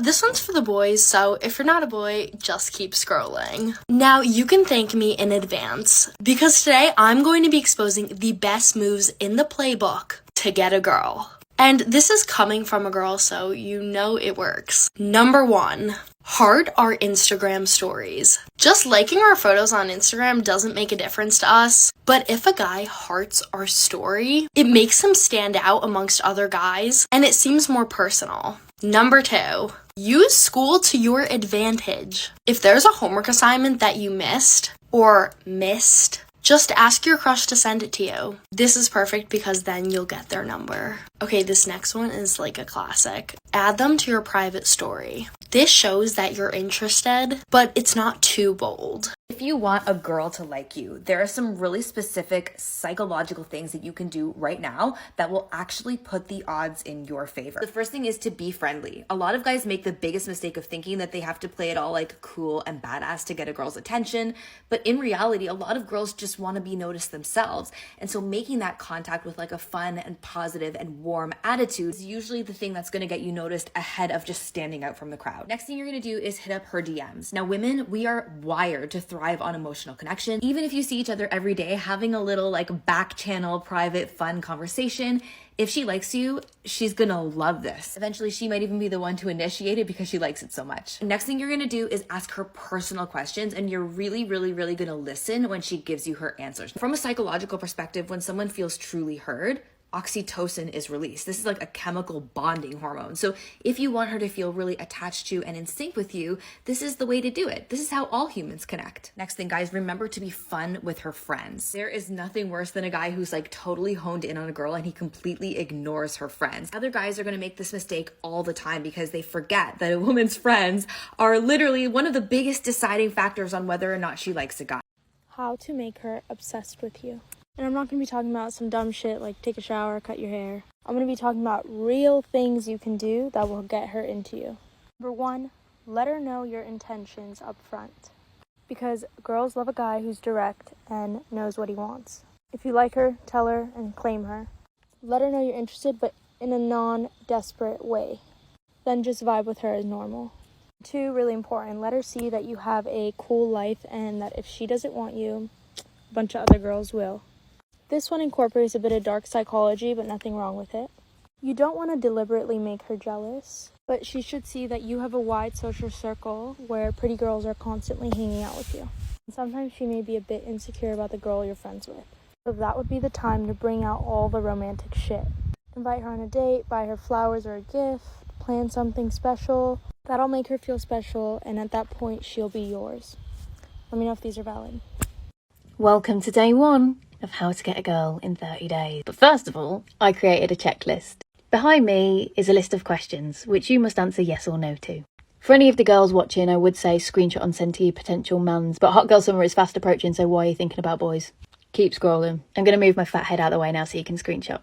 This one's for the boys, so if you're not a boy, just keep scrolling. Now, you can thank me in advance, because today I'm going to be exposing the best moves in the playbook to get a girl. And this is coming from a girl, so you know it works. Number 1, heart our Instagram stories. Just liking our photos on Instagram doesn't make a difference to us, but if a guy hearts our story, it makes him stand out amongst other guys, and it seems more personal. Number 2, use school to your advantage. If there's a homework assignment that you missed, just ask your crush to send it to you. This is perfect because then you'll get their number. Okay, this next one is like a classic. Add them to your private story. This shows that you're interested, but it's not too bold. If you want a girl to like you, there are some really specific psychological things that you can do right now that will actually put the odds in your favor. The first thing is to be friendly. A lot of guys make the biggest mistake of thinking that they have to play it all like cool and badass to get a girl's attention. But in reality, a lot of girls just want to be noticed themselves. And so making that contact with like a fun and positive and warm attitude is usually the thing that's going to get you noticed ahead of just standing out from the crowd. Next thing you're going to do is hit up her DMs. Now, women, we are wired to thrive on emotional connection. Even if you see each other every day, having a little like back channel, private, fun conversation, if she likes you, she's gonna love this. Eventually, she might even be the one to initiate it because she likes it so much. Next thing you're gonna do is ask her personal questions, and you're really gonna listen when she gives you her answers. From a psychological perspective, when someone feels truly heard, oxytocin is released. This is like a chemical bonding hormone. So if you want her to feel really attached to and in sync with you, this is the way to do it. This is how all humans connect. Next thing, guys, remember to be fun with her friends. There is nothing worse than a guy who's like totally honed in on a girl and he completely ignores her friends. Other guys are going to make this mistake all the time because they forget that a woman's friends are literally one of the biggest deciding factors on whether or not she likes a guy. How to make her obsessed with you. And I'm not going to be talking about some dumb shit like take a shower, cut your hair. I'm going to be talking about real things you can do that will get her into you. Number 1, let her know your intentions up front. Because girls love a guy who's direct and knows what he wants. If you like her, tell her and claim her. Let her know you're interested, but in a non-desperate way. Then just vibe with her as normal. 2, really important, let her see that you have a cool life and that if she doesn't want you, a bunch of other girls will. This one incorporates a bit of dark psychology, but nothing wrong with it. You don't want to deliberately make her jealous, but she should see that you have a wide social circle where pretty girls are constantly hanging out with you. And sometimes she may be a bit insecure about the girl you're friends with. So that would be the time to bring out all the romantic shit. Invite her on a date, buy her flowers or a gift, plan something special. That'll make her feel special, and at that point, she'll be yours. Let me know if these are valid. Welcome to day 1 of how to get a girl in 30 days. But first of all, I created a checklist. Behind me is a list of questions, which you must answer yes or no to. For any of the girls watching, I would say screenshot and send to your potential mans, but hot girl summer is fast approaching, so why are you thinking about boys? Keep scrolling. I'm going to move my fat head out of the way now so you can screenshot.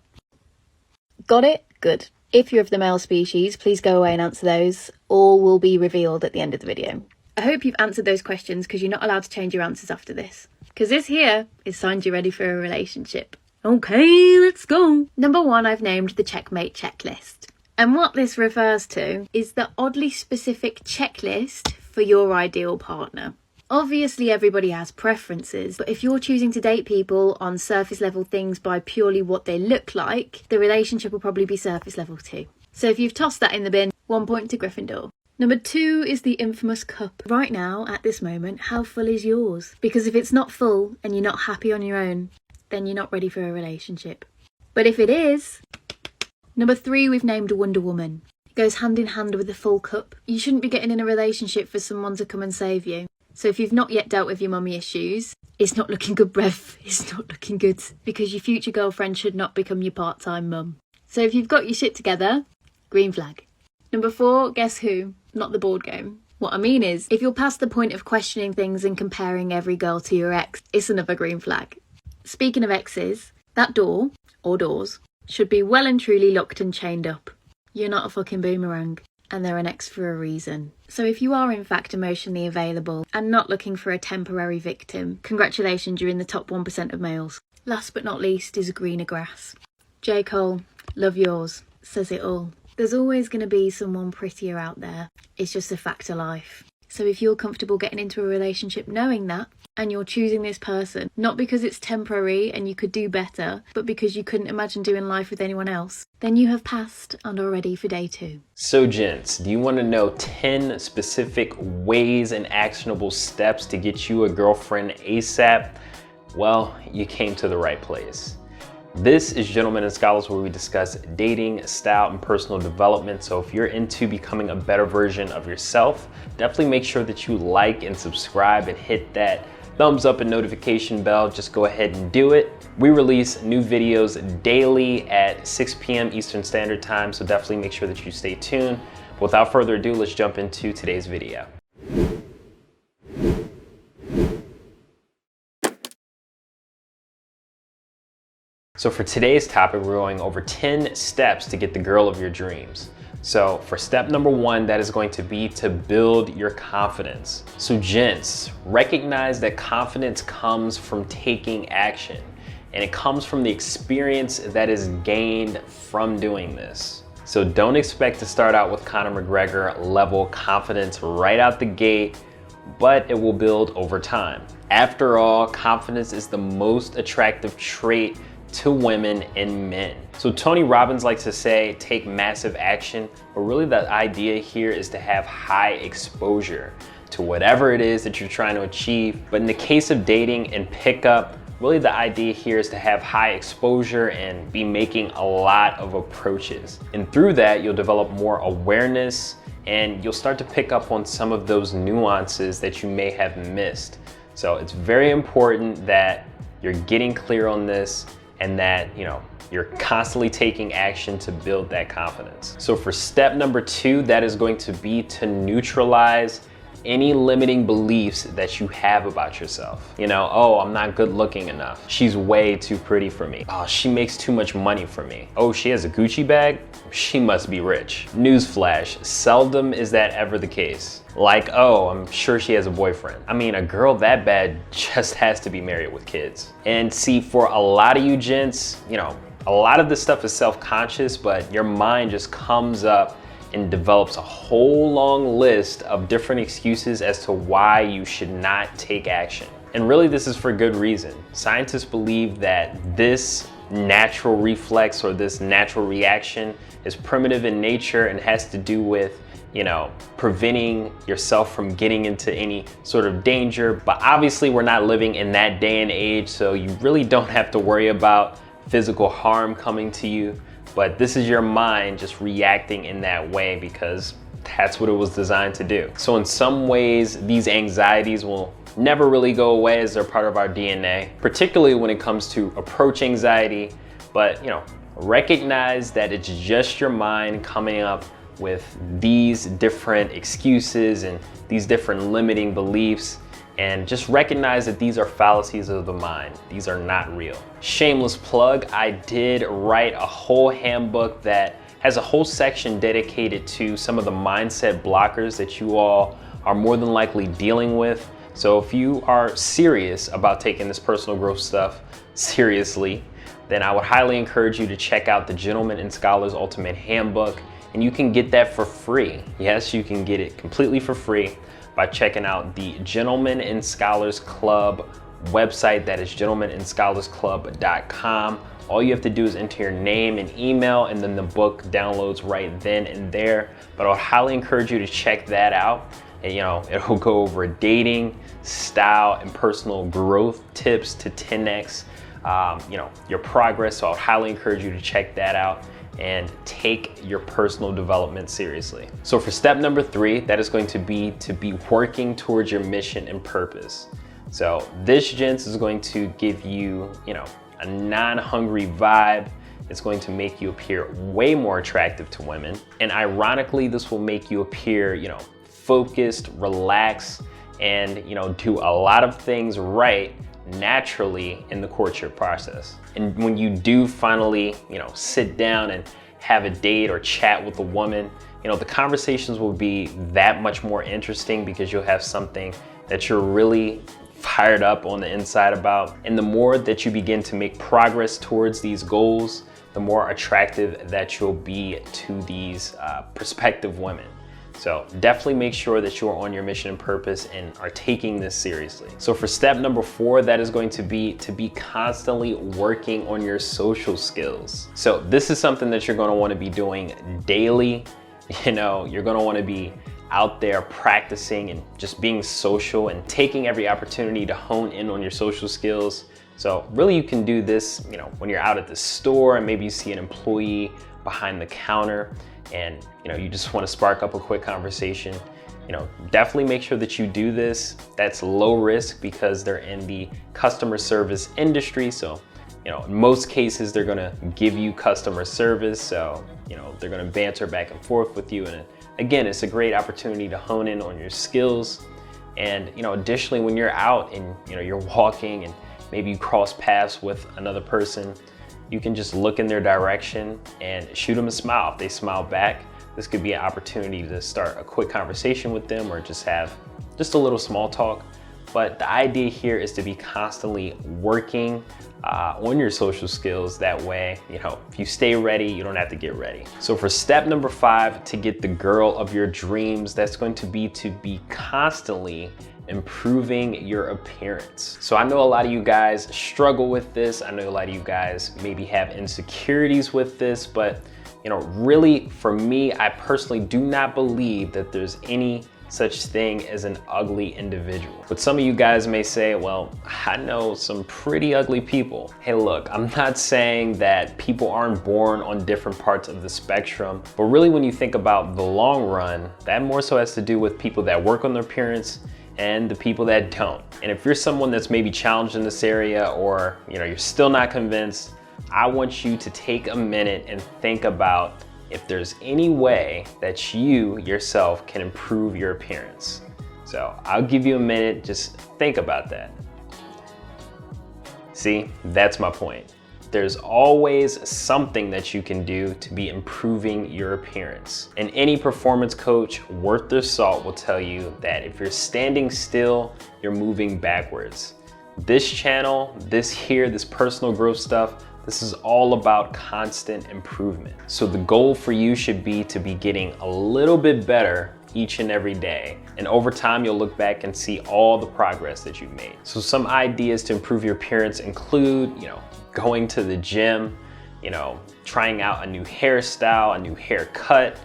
Got it? Good. If you're of the male species, please go away and answer those. All will be revealed at the end of the video. I hope you've answered those questions because you're not allowed to change your answers after this. Because this here is signed you ready for a relationship. Okay, let's go. Number 1, I've named the checkmate checklist. And what this refers to is the oddly specific checklist for your ideal partner. Obviously, everybody has preferences, but if you're choosing to date people on surface level things by purely what they look like, the relationship will probably be surface level too. So if you've tossed that in the bin, 1 point to Gryffindor. Number 2 is the infamous cup. Right now, at this moment, how full is yours? Because if it's not full and you're not happy on your own, then you're not ready for a relationship. But if it is... Number 3, we've named Wonder Woman. It goes hand in hand with the full cup. You shouldn't be getting in a relationship for someone to come and save you. So if you've not yet dealt with your mummy issues, it's not looking good, brev. It's not looking good. Because your future girlfriend should not become your part-time mum. So if you've got your shit together, green flag. Number 4, guess who? Not the board game. What I mean is, if you're past the point of questioning things and comparing every girl to your ex, it's another green flag. Speaking of exes, that door, or doors, should be well and truly locked and chained up. You're not a fucking boomerang, and they're an ex for a reason. So if you are in fact emotionally available and not looking for a temporary victim, congratulations, you're in the top 1% of males. Last but not least is greener grass. J. Cole, love yours, says it all. There's always going to be someone prettier out there. It's just a fact of life. So if you're comfortable getting into a relationship knowing that, and you're choosing this person, not because it's temporary and you could do better, but because you couldn't imagine doing life with anyone else, then you have passed and are ready for day 2. So gents, do you want to know 10 specific ways and actionable steps to get you a girlfriend ASAP? Well, you came to the right place. This is Gentlemen and Scholars, where we discuss dating, style, and personal development. So if you're into becoming a better version of yourself, definitely make sure that you like and subscribe and hit that thumbs up and notification bell. Just go ahead and do it. We release new videos daily at 6 p.m. Eastern Standard Time, so definitely make sure that you stay tuned. Without further ado, let's jump into today's video. So for today's topic, we're going over 10 steps to get the girl of your dreams. So for step number 1, that is going to be to build your confidence. So gents, recognize that confidence comes from taking action, and it comes from the experience that is gained from doing this. So don't expect to start out with Conor McGregor level confidence right out the gate, but it will build over time. After all, confidence is the most attractive trait to women and men. So Tony Robbins likes to say, take massive action, but really the idea here is to have high exposure to whatever it is that you're trying to achieve. But in the case of dating and pickup, really the idea here is to have high exposure and be making a lot of approaches. And through that, you'll develop more awareness and you'll start to pick up on some of those nuances that you may have missed. So it's very important that you're getting clear on this and that, you're constantly taking action to build that confidence. So for step number 2, that is going to be to neutralize any limiting beliefs that you have about yourself. Oh, I'm not good looking enough. She's way too pretty for me. Oh, she makes too much money for me. Oh, she has a Gucci bag? She must be rich. Newsflash, seldom is that ever the case. Like, oh, I'm sure she has a boyfriend. I mean, a girl that bad just has to be married with kids. And see, for a lot of you gents, a lot of this stuff is self-conscious, but your mind just comes up and develops a whole long list of different excuses as to why you should not take action. And really, this is for good reason. Scientists believe that this natural reflex or this natural reaction is primitive in nature and has to do with preventing yourself from getting into any sort of danger. But obviously we're not living in that day and age, so you really don't have to worry about physical harm coming to you. But this is your mind just reacting in that way because that's what it was designed to do. So in some ways, these anxieties will never really go away as they're part of our DNA, particularly when it comes to approach anxiety. But recognize that it's just your mind coming up with these different excuses and these different limiting beliefs, and just recognize that these are fallacies of the mind. These are not real. Shameless plug, I did write a whole handbook that has a whole section dedicated to some of the mindset blockers that you all are more than likely dealing with. So if you are serious about taking this personal growth stuff seriously, then I would highly encourage you to check out the Gentlemen and Scholars Ultimate Handbook. And you can get that for free. Yes, you can get it completely for free by checking out the Gentlemen and Scholars Club website. That is gentlemenandscholarsclub.com. All you have to do is enter your name and email, and then the book downloads right then and there. But I would highly encourage you to check that out. And, it'll go over dating, style, and personal growth tips to 10x, your progress. So I would highly encourage you to check that out and take your personal development seriously. So for step number 3, that is going to be working towards your mission and purpose. So this, gents, is going to give you, a non-hungry vibe. It's going to make you appear way more attractive to women. And ironically, this will make you appear, focused, relaxed, and, do a lot of things right naturally in the courtship process. And when you do finally, sit down and have a date or chat with a woman, the conversations will be that much more interesting because you'll have something that you're really fired up on the inside about. And the more that you begin to make progress towards these goals, the more attractive that you'll be to these prospective women. So definitely make sure that you are on your mission and purpose and are taking this seriously. So for step number 4, that is going to be constantly working on your social skills. So this is something that you're going to want to be doing daily. You know, you're going to want to be out there practicing and just being social and taking every opportunity to hone in on your social skills. So really you can do this, you know, when you're out at the store and maybe you see an employee behind the counter and you just want to spark up a quick conversation. Definitely make sure that you do this. That's low risk because they're in the customer service industry. So, in most cases, they're gonna give you customer service. So, they're gonna banter back and forth with you. And again, it's a great opportunity to hone in on your skills. And, additionally, when you're out and, you're walking and maybe you cross paths with another person, you can just look in their direction and shoot them a smile. If they smile back, this could be an opportunity to start a quick conversation with them or just have just a little small talk. But the idea here is to be constantly working on your social skills. That way, if you stay ready, you don't have to get ready. So for step number 5, to get the girl of your dreams, that's going to be constantly improving your appearance. So I know a lot of you guys struggle with this. I know a lot of you guys maybe have insecurities with this, but really for me, I personally do not believe that there's any such thing as an ugly individual. But some of you guys may say, well, I know some pretty ugly people. Hey, look, I'm not saying that people aren't born on different parts of the spectrum, but really when you think about the long run, that more so has to do with people that work on their appearance and the people that don't. And if you're someone that's maybe challenged in this area or you're still not convinced, I want you to take a minute and think about if there's any way that you yourself can improve your appearance. So I'll give you a minute, just think about that. See, that's my point. There's always something that you can do to be improving your appearance. And any performance coach worth their salt will tell you that if you're standing still, you're moving backwards. This channel, this personal growth stuff, this is all about constant improvement. So the goal for you should be to be getting a little bit better each and every day. And over time, you'll look back and see all the progress that you've made. So some ideas to improve your appearance include, going to the gym, trying out a new hairstyle, a new haircut,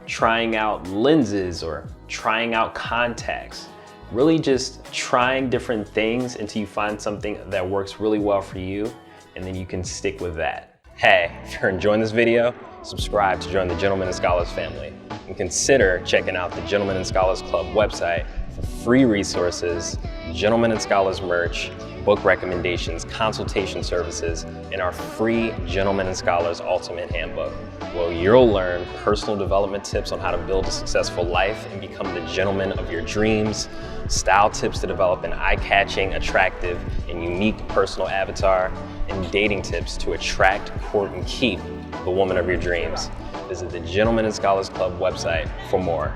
trying out lenses or trying out contacts. Really just trying different things until you find something that works really well for you, and then you can stick with that. Hey, if you're enjoying this video, subscribe to join the Gentlemen and Scholars family, and consider checking out the Gentlemen and Scholars Club website for free resources, Gentlemen and Scholars merch, book recommendations, consultation services, and our free Gentlemen and Scholars Ultimate Handbook, where you'll learn personal development tips on how to build a successful life and become the gentleman of your dreams, style tips to develop an eye-catching, attractive, and unique personal avatar, and dating tips to attract, court, and keep the woman of your dreams. Visit the Gentlemen and Scholars Club website for more.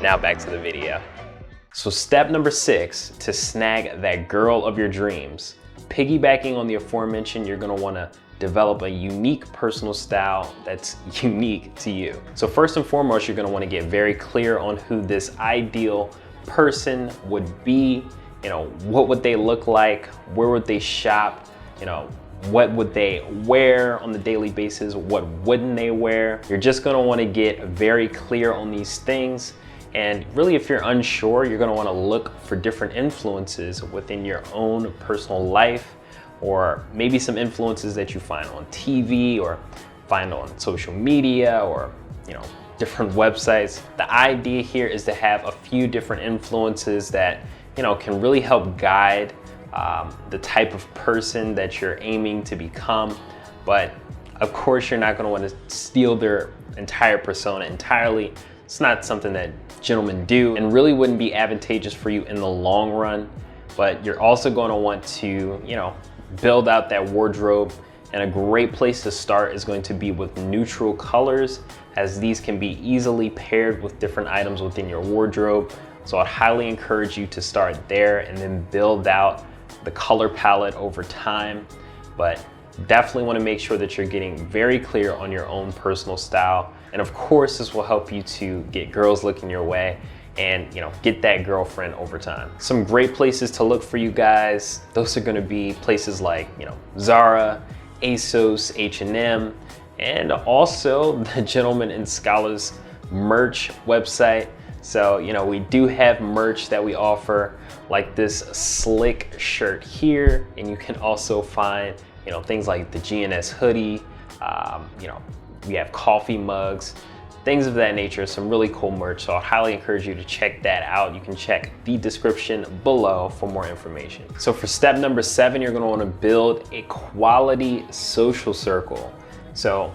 Now back to the video. So step number 6, to snag that girl of your dreams. Piggybacking on the aforementioned, you're gonna wanna develop a unique personal style that's unique to you. So first and foremost, you're gonna wanna get very clear on who this ideal person would be. What would they look like? Where would they shop? What would they wear on the daily basis? What wouldn't they wear? You're just gonna wanna get very clear on these things. And really, if you're unsure, you're gonna wanna look for different influences within your own personal life, or maybe some influences that you find on TV or find on social media or different websites. The idea here is to have a few different influences that can really help guide the type of person that you're aiming to become. But of course, you're not gonna wanna steal their entire persona entirely. It's not something that gentlemen do and really wouldn't be advantageous for you in the long run. But you're also gonna want to, build out that wardrobe. And a great place to start is going to be with neutral colors, as these can be easily paired with different items within your wardrobe. So I'd highly encourage you to start there and then build out the color palette over time. But definitely want to make sure that you're getting very clear on your own personal style. And of course, this will help you to get girls looking your way and get that girlfriend over time. Some great places to look for you guys, those are going to be places like Zara, ASOS, H&M, and also the Gentlemen and Scholars merch website. So we do have merch that we offer, like this slick shirt here, and you can also find things like the GNS hoodie. We have coffee mugs, things of that nature, some really cool merch. So I highly encourage you to check that out. You can check the description below for more information. So for step number 7, you're going to want to build a quality social circle. So,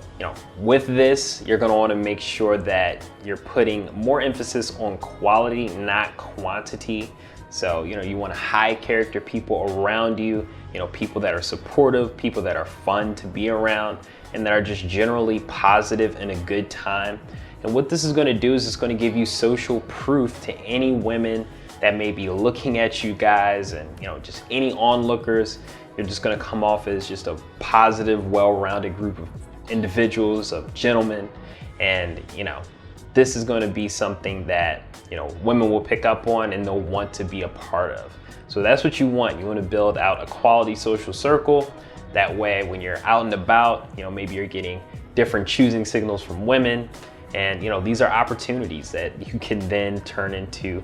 with this, you're going to want to make sure that you're putting more emphasis on quality, not quantity. So, you want high character people around you, people that are supportive, people that are fun to be around, and that are just generally positive and a good time. And what this is going to do is it's going to give you social proof to any women that may be looking at you guys, and just any onlookers. You're just going to come off as just a positive, well-rounded group of individuals, of gentlemen, and this is going to be something that women will pick up on and they'll want to be a part of. So that's what you want. You want to build out a quality social circle. That way, when you're out and about, maybe you're getting different choosing signals from women, and these are opportunities that you can then turn into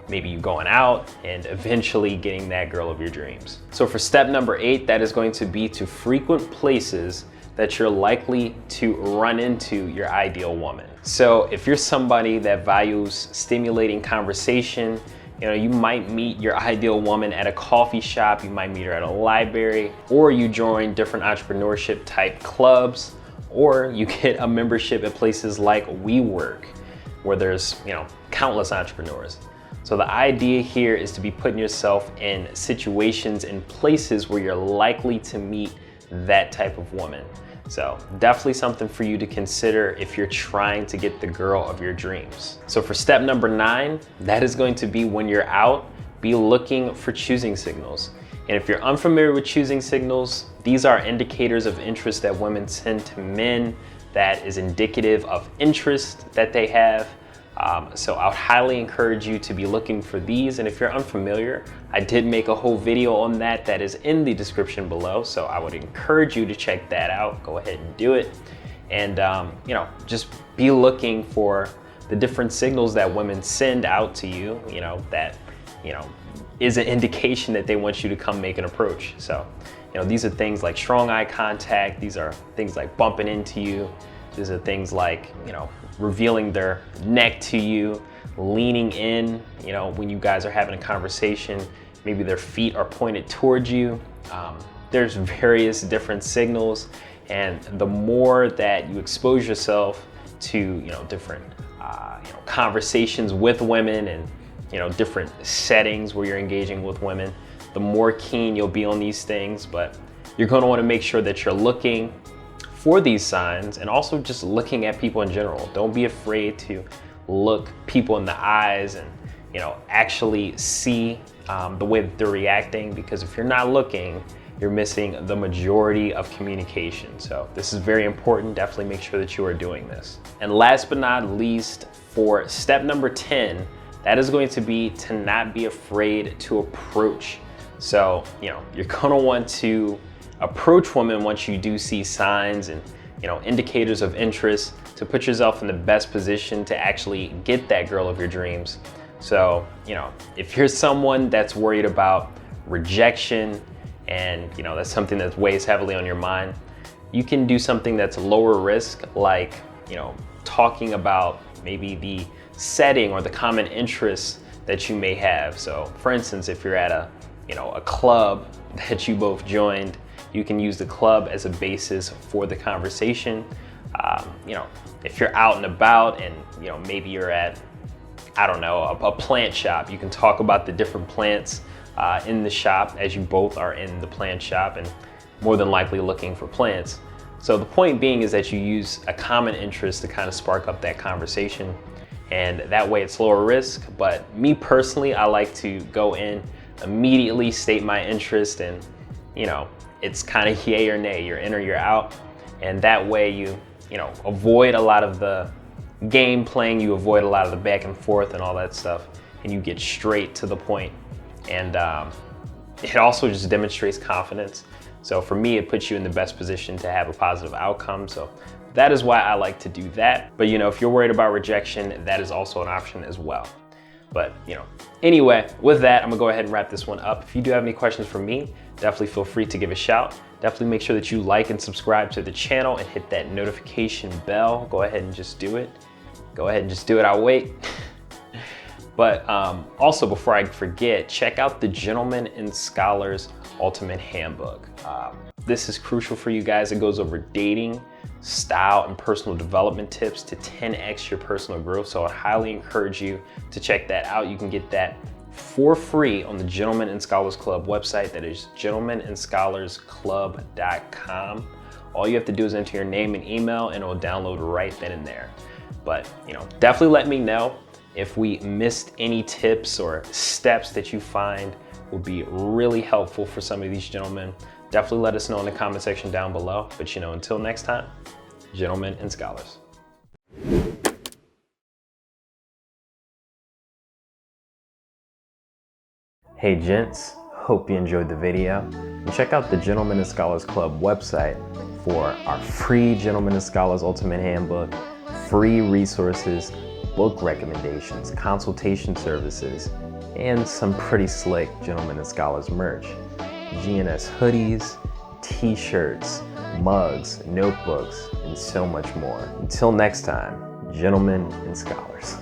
maybe you going out and eventually getting that girl of your dreams. So for step number 8, that is going to be to frequent places that you're likely to run into your ideal woman. So if you're somebody that values stimulating conversation, you might meet your ideal woman at a coffee shop, you might meet her at a library, or you join different entrepreneurship type clubs, or you get a membership at places like WeWork, where there's countless entrepreneurs. So the idea here is to be putting yourself in situations and places where you're likely to meet that type of woman. So definitely something for you to consider if you're trying to get the girl of your dreams. So for step number 9, that is going to be when you're out, be looking for choosing signals. And if you're unfamiliar with choosing signals, these are indicators of interest that women send to men that is indicative of interest that they have. So I would highly encourage you to be looking for these. And if you're unfamiliar, I did make a whole video on that is in the description below. So I would encourage you to check that out. Go ahead and do it. And, just be looking for the different signals that women send out to you, that, is an indication that they want you to come make an approach. So, these are things like strong eye contact. These are things like bumping into you. These are things like, revealing their neck to you, leaning in, when you guys are having a conversation, maybe their feet are pointed towards you. There's various different signals, and the more that you expose yourself to, different, conversations with women and, different settings where you're engaging with women, the more keen you'll be on these things. But you're going to want to make sure that you're looking for these signs, and also just looking at people in general. Don't be afraid to look people in the eyes and actually see the way that they're reacting, because if you're not looking, you're missing the majority of communication. So this is very important. Definitely make sure that you are doing this. And last but not least, for step number 10, that is going to be to not be afraid to approach. So you're gonna want to approach women once you do see signs and indicators of interest, to put yourself in the best position to actually get that girl of your dreams. So if you're someone that's worried about rejection, and that's something that weighs heavily on your mind, you can do something that's lower risk, like talking about maybe the setting or the common interests that you may have. So for instance, if you're at a club that you both joined, you can use the club as a basis for the conversation. If you're out and about and maybe you're at, I don't know, a plant shop, you can talk about the different plants in the shop, as you both are in the plant shop and more than likely looking for plants. So the point being is that you use a common interest to kind of spark up that conversation, and that way it's lower risk. But me personally, I like to go in, immediately state my interest, and you know, it's kind of yay or nay, you're in or you're out. And that way you avoid a lot of the game playing, you avoid a lot of the back and forth and all that stuff, and you get straight to the point. And it also just demonstrates confidence. So for me, it puts you in the best position to have a positive outcome. So that is why I like to do that. But if you're worried about rejection, that is also an option as well. But anyway, with that, I'm gonna go ahead and wrap this one up. If you do have any questions for me, definitely feel free to give a shout. Definitely make sure that you like and subscribe to the channel and hit that notification bell. Go ahead and just do it. Go ahead and just do it, I'll wait. But also, before I forget, check out the Gentleman and Scholars Ultimate Handbook. This is crucial for you guys. It goes over dating, style, and personal development tips to 10x your personal growth. So I highly encourage you to check that out. You can get that for free on the Gentleman and Scholars Club website. That is gentlemanandscholarsclub.com. All you have to do is enter your name and email, and it will download right then and there. But definitely let me know if we missed any tips or steps that you find would be really helpful for some of these gentlemen. Definitely let us know in the comment section down below. But until next time, Gentlemen and Scholars. Hey gents, hope you enjoyed the video. And check out the Gentlemen and Scholars Club website for our free Gentlemen and Scholars Ultimate Handbook, free resources, book recommendations, consultation services, and some pretty slick Gentlemen and Scholars merch. GNS hoodies, t-shirts, mugs, notebooks, and so much more. Until next time, Gentlemen and Scholars.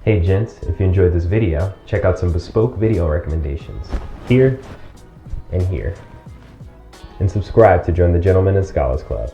Hey gents, if you enjoyed this video, check out some bespoke video recommendations here and here. And subscribe to join the Gentlemen and Scholars Club.